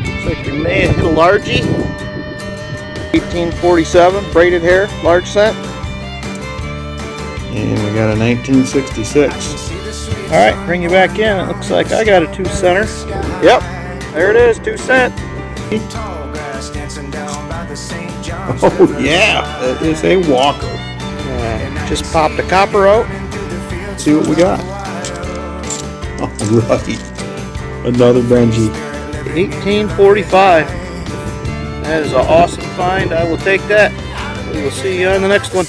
Looks like we may have hit a largie. 1847 braided hair, large cent. And we got a 1966. Alright, bring you back in. It looks like I got a 2 center. Yep, there it is, 2 cent. Oh yeah, that is a walker. Just popped the copper out. Let's see what we got. Alright, another Benji. 1845. That is an awesome find. I will take that. We will see you on the next one.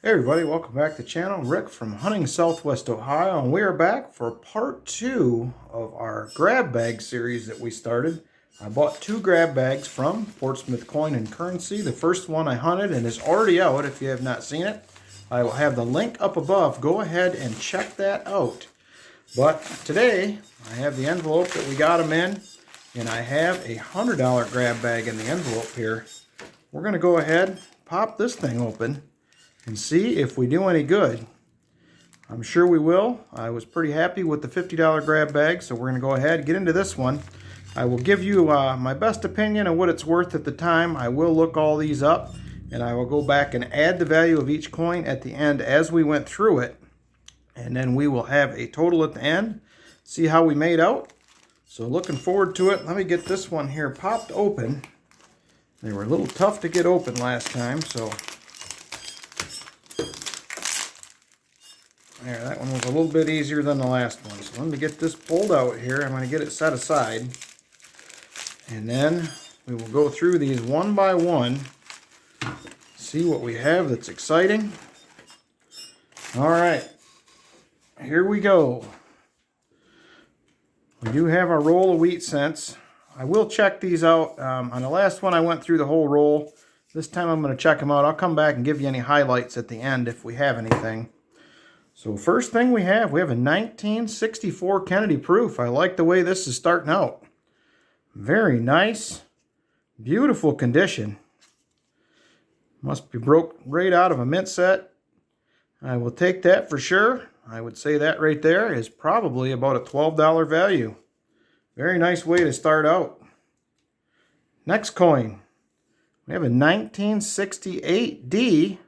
Hey everybody, welcome back to the channel. Rick from Hunting Southwest Ohio, and we are back for part 2 of our grab bag series that we started. I bought 2 grab bags from Portsmouth Coin and Currency. The first one I hunted and is already out if you have not seen it. I will have the link up above. Go ahead and check that out. But today I have the envelope that we got them in, and I have a $100 grab bag in the envelope here. We're going to go ahead, pop this thing open, and see if we do any good. I'm sure we will. I was pretty happy with the $50 grab bag, so we're going to go ahead and get into this one. I will give you my best opinion of what it's worth at the time. I will look all these up, and I will go back and add the value of each coin at the end as we went through it. And then we will have a total at the end, see how we made out. So looking forward to it. Let me get this one here popped open. They were a little tough to get open last time, so there, that one was a little bit easier than the last one. So let me get this pulled out here. I'm going to get it set aside. And then we will go through these one by one, see what we have that's exciting. All right, here we go. We do have our roll of wheat cents. I will check these out. On the last one I went through the whole roll. This time I'm going to check them out. I'll come back and give you any highlights at the end if we have anything. So first thing we have a 1964 Kennedy proof. I like the way this is starting out. Very nice. Beautiful condition. Must be broke right out of a mint set. I will take that for sure. I would say that right there is probably about a $12 value. Very nice way to start out. Next coin. We have a 1968D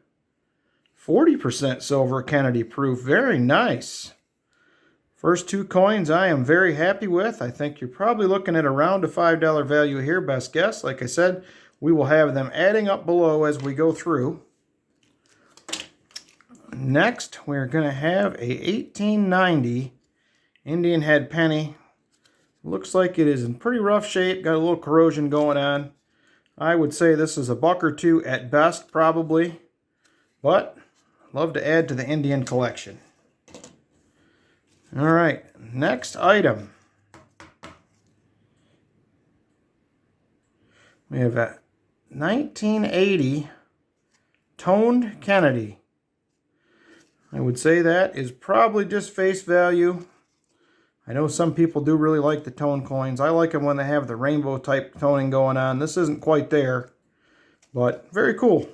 40% silver Kennedy proof. Very nice. First 2 coins I am very happy with. I think you're probably looking at around a $5 value here, best guess. Like I said, we will have them adding up below as we go through. Next, we're going to have a 1890 Indian head penny. Looks like it is in pretty rough shape. Got a little corrosion going on. I would say this is a buck or 2 at best, probably. But love to add to the Indian collection. All right, next item. We have a 1980 toned Kennedy. I would say that is probably just face value. I know some people do really like the tone coins. I like them when they have the rainbow type toning going on. This isn't quite there, but very cool.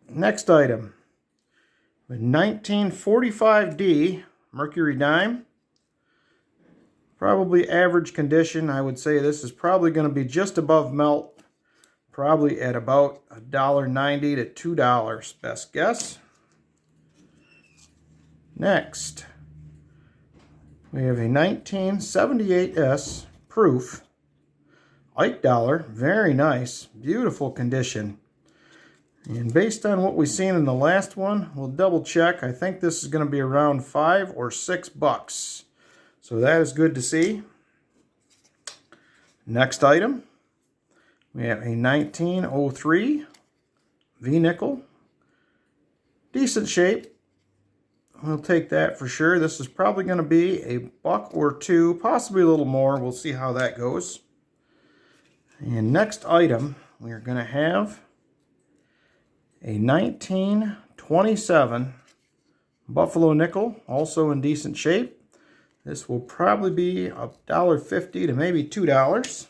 Next item, a 1945D Mercury dime. Probably average condition. I would say this is probably going to be just above melt. Probably at about $1.90 to $2, best guess. Next, we have a 1978S proof Ike dollar. Very nice, beautiful condition. And based on what we've seen in the last one, we'll double check. I think this is going to be around $5 or $6. So that is good to see. Next item, we have a 1903 V-nickel. Decent shape. We'll take that for sure. This is probably going to be a buck or 2, possibly a little more. We'll see how that goes. And next item, we are going to have a 1927 Buffalo nickel, also in decent shape. This will probably be $1.50 to maybe $2.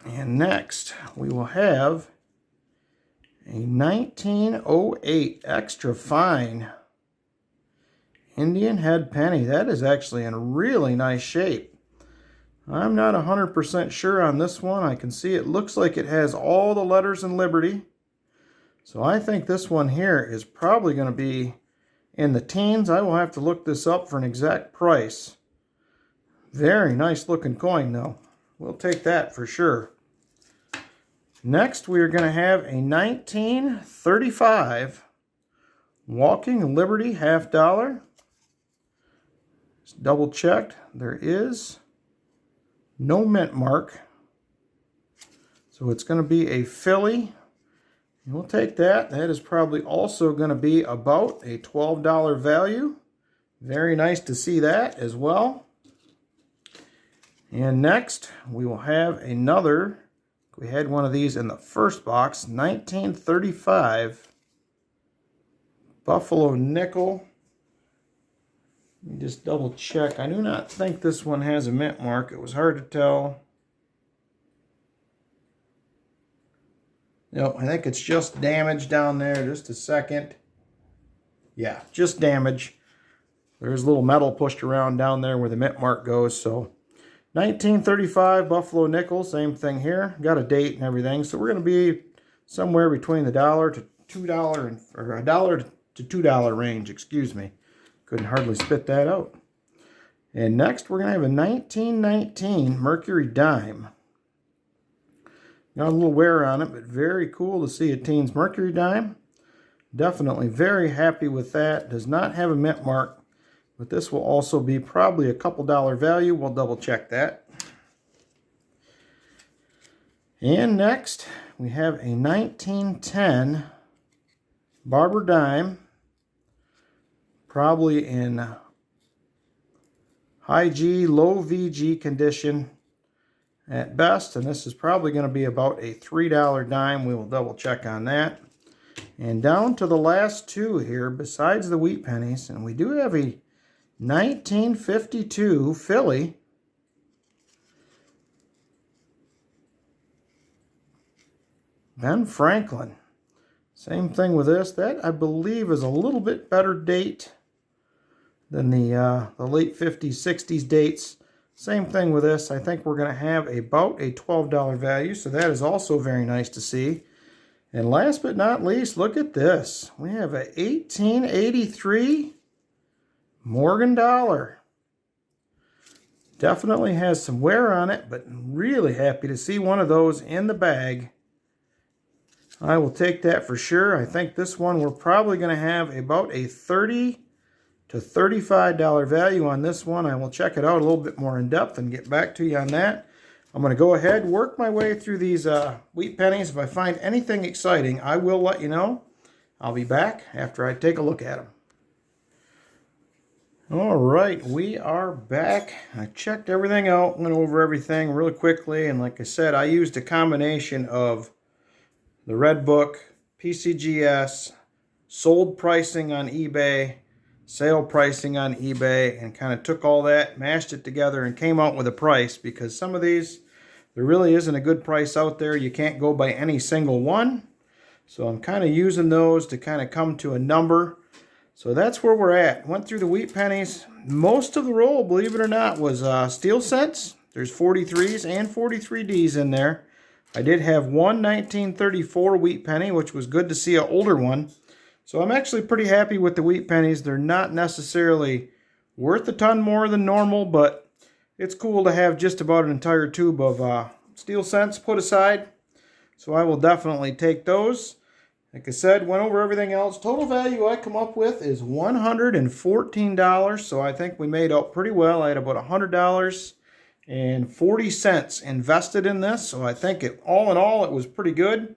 And next, we will have a 1908 extra fine Indian head penny. That is actually in really nice shape. I'm not 100% sure on this one. I can see it looks like it has all the letters in Liberty. So I think this one here is probably going to be in the teens. I will have to look this up for an exact price. Very nice looking coin though. We'll take that for sure. Next we are going to have a 1935 Walking Liberty half dollar. Just double checked. There is no mint mark. So it's going to be a Philly. And we'll take that. That is probably also going to be about a $12 value. Very nice to see that as well. And next we will have another. We had one of these in the first box. 1935 Buffalo nickel. Let me just double check. I do not think this one has a mint mark. It was hard to tell. Nope, I think it's just damage down there. Just a second. Yeah, just damage. There's a little metal pushed around down there where the mint mark goes. So 1935 Buffalo nickel, same thing here. Got a date and everything. So we're going to be somewhere between the $1 to $2 or $1 to $2 range, excuse me. Couldn't hardly spit that out. And next we're going to have a 1919 Mercury dime. Got a little wear on it, but very cool to see a teens Mercury dime. Definitely very happy with that. Does not have a mint mark, but this will also be probably a couple dollar value. We'll double check that. And next we have a 1910 Barber dime. Probably in high G, low VG condition at best. And this is probably going to be about a $3 dime. We will double check on that. And down to the last two here, besides the wheat pennies. And we do have a 1952 Philly. Ben Franklin. Same thing with this. That, I believe, is a little bit better date than the late 50s, 60s dates. Same thing with this. I think we're going to have about a $12 value, so that is also very nice to see. And last but not least, look at this. We have a 1883 Morgan dollar. Definitely has some wear on it, but really happy to see one of those in the bag. I will take that for sure. I think this one we're probably going to have about a $30 to $35 value on this one. I will check it out a little bit more in depth and get back to you on that. I'm going to go ahead, work my way through these wheat pennies. If I find anything exciting, I will let you know. I'll be back after I take a look at them. All right, we are back. I checked everything out, went over everything really quickly, and like I said, I used a combination of the Red Book, PCGS, sold pricing on eBay, sale pricing on eBay, and kind of took all that, mashed it together, and came out with a price, because some of these, there really isn't a good price out there. You can't go by any single one. So I'm kind of using those to kind of come to a number. So that's where we're at. Went through the wheat pennies. Most of the roll, believe it or not, was steel cents. There's 43s and 43Ds in there. I did have one 1934 wheat penny, which was good to see, an older one. So I'm actually pretty happy with the wheat pennies. They're not necessarily worth a ton more than normal, but it's cool to have just about an entire tube of steel cents put aside. So I will definitely take those. Like I said, went over everything else. Total value I come up with is $114. So I think we made out pretty well. I had about $100.40 invested in this. So I think all in all, it was pretty good.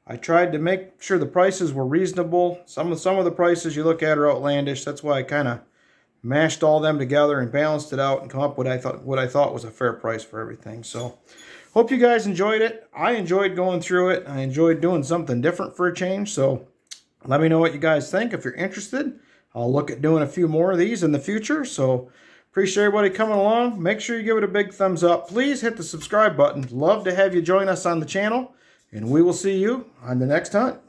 I tried to make sure the prices were reasonable. Some of the prices you look at are outlandish. That's why I kind of mashed all them together and balanced it out and come up with what I thought was a fair price for everything. So hope you guys enjoyed it. I enjoyed going through it. I enjoyed doing something different for a change. So let me know what you guys think. If you're interested, I'll look at doing a few more of these in the future. So appreciate everybody coming along. Make sure you give it a big thumbs up. Please hit the subscribe button. Love to have you join us on the channel. And we will see you on the next hunt.